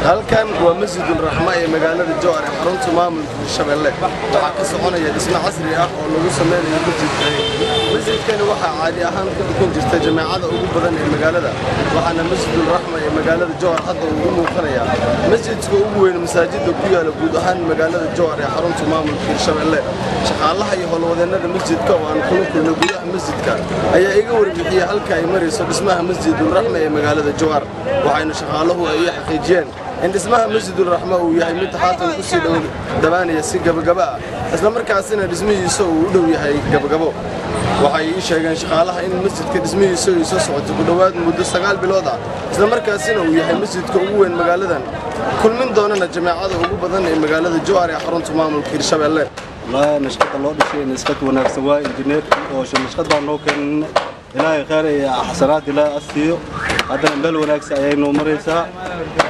halkan waa masjidul raxma ee magaalada Jowhar ee xarunta maamulka Hirshabelle waxa ka soconaya dhismo casri ah oo lagu sameeyo masjidkan waxa caadi ahaan ka dukan jirtay jamaacada ugu badan ee magaalada waxaana masjidul raxma ee magaalada Jowhar hadda ugu muuqanaya masjidka ugu weyn masaajidda ku yaala guud ahaan magaalada Jowhar ee xarunta maamulka Hirshabelle shaqaalaha iyo howlwadeennada masjidka oo aan kula kulmay gudaha masjidka ayaa iga warbixiyay halka ay marayso dhismaha masjidul raxma ee magaalada Jowhar waxayna shaqaaluhu ay xaqiijiyeen in dhismaha masjidul raxma uu yahay mid haatan ku sii dhawaanaya si gabagaba ah isla markaasina dhismihiisa uu u dhow yahay gabagabo waxay sheegeen shaqaalaha in masjidka dhismihiisa uu soo socoto ku dhawaad muddo 9 bilood ah isla markaasina uu yahay masjidka ugu weyn magaaladan kulmin doonana jamaacada ugu badan ee magaalada Jowhar ee xarunta maamulka Hirshabelle la nashqada loo dhisay nashqad wanaagsan waa injineer oo nashqada noo keenay ilaahay khayr iyo xasanaad ilaa asiyo haddana meel wanaagsan ayay noo maraysaa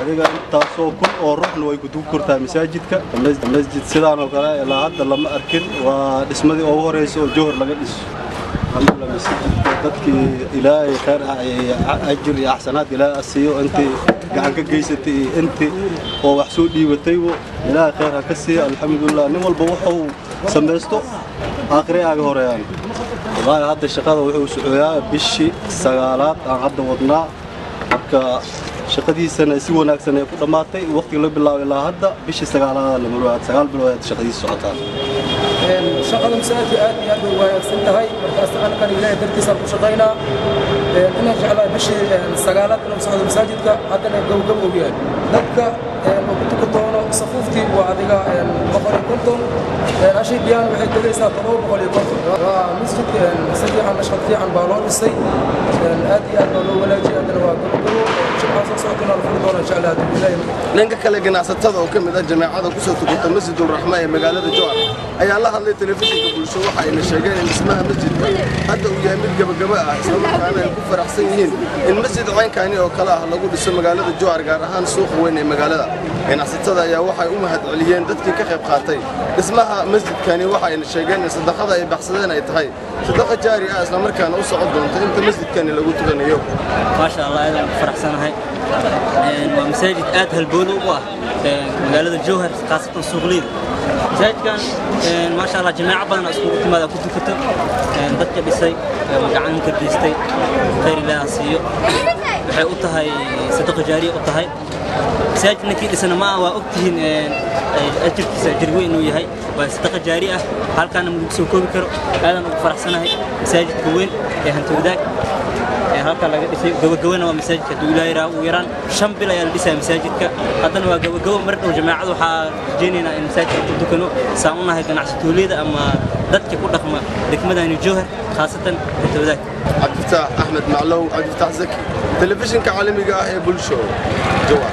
adiga taasoo kun oo ruuxna way ku dug kurtaa masaajidka masjid sidaan oo kale ilaa hadda lama arkin waa dhismadii ugu horeysay oo Jowhar laga dhiso alhamdulillah masjidka dadkii ilaahay khayr ajir iyo xasanaad ilaa asiyo intii gacan ka geysatay intii oo wax soo dhiibatay ilaahay khayr ka siiyo alxamdulillah nin walba wuxuu sameesto aakhire aga horeeyaan والله هذا الشقة وحوش عيا بشي سجالات عن هذا وضنا marka shaqadii sana si wanaagsan ay ku dhamaatay waqti la bilaabo ilaa hadda bishii sagaalaad la maro 9 bilood shaqadii socotaan shaqada masaajidka aad iyo aad u wanaagsan tahay markaas aan ilaahay dartiisa ku shaqeynaa ina jeclaa bishii sagaalaad inuu socdo masaajidka haddana gowgab u yahay dadka oo ku tukadoono safuuftii waa adiga 150 ashii biyaan waxay tagaysaa 750 waa masjidka sidii aan shaqad fiican baa loo dhisay aad iyo aad loo wanaajiyay haddana waa ninka kale ganacsatada oo kamid ah jamaacada ku soo tukata masjidul raxma ee magaalada Jowhar ayaa la hadlay telefishinka bulsho waxa ay sheegeen in dhismaha masjidka hadda uu yahay mid gabagaba ah isla markaana ay ku faraxsan yihiin in masjid caynkani oo kala ah lagu dhiso magaalada Jowhar gaar ahaan suuqa weyn ee magaalada ganacsatada ayaa waxay u mahad celiyeen dadkii ka qayb qaatay dhismaha masjidkani waxa ay sheegeen in sadaqada ay baxsadeen ay tahay sadaqa jaari ah isla markaana u socod doonto inta masjidkani lagu tukanayo ما شاء الله أنا فرحسناهاي ومساجد آت هالبولو واه مقالة الجوهر خاصة السوقليد مساجد كان ما شاء الله جماعة بدنا أسكت ماذا كنت كتب ضدك بسي مقعان كرديستي خير الله سيو waxay u tahay sadaqo jaariye u tahay masaajidkii dhisana ma waa ogtihiin ajirkiisa ajir weyn uu yahay waa sadaqo jaariye ah halkaan ma soo koobi karo aadan ugu faraxsanahay masaajidka weyn ee Hantoodaag halka laga dhisay gabagabana waa masaajidka duulayra u yaraan 5 bil ayaa la dhisay masaajidka haddana waa gabagabo mar dhow jamaacadu waxa jeenina in masaajidka ku dukano saamunahay ganacsatooyada ama dadka ku dhaqma degmada Jowhar khaasatan Hantoodaag عبد الفتاح أحمد معلو عبد الفتاح زكي تلفزيون كعالمي قاهي بولشو جوهر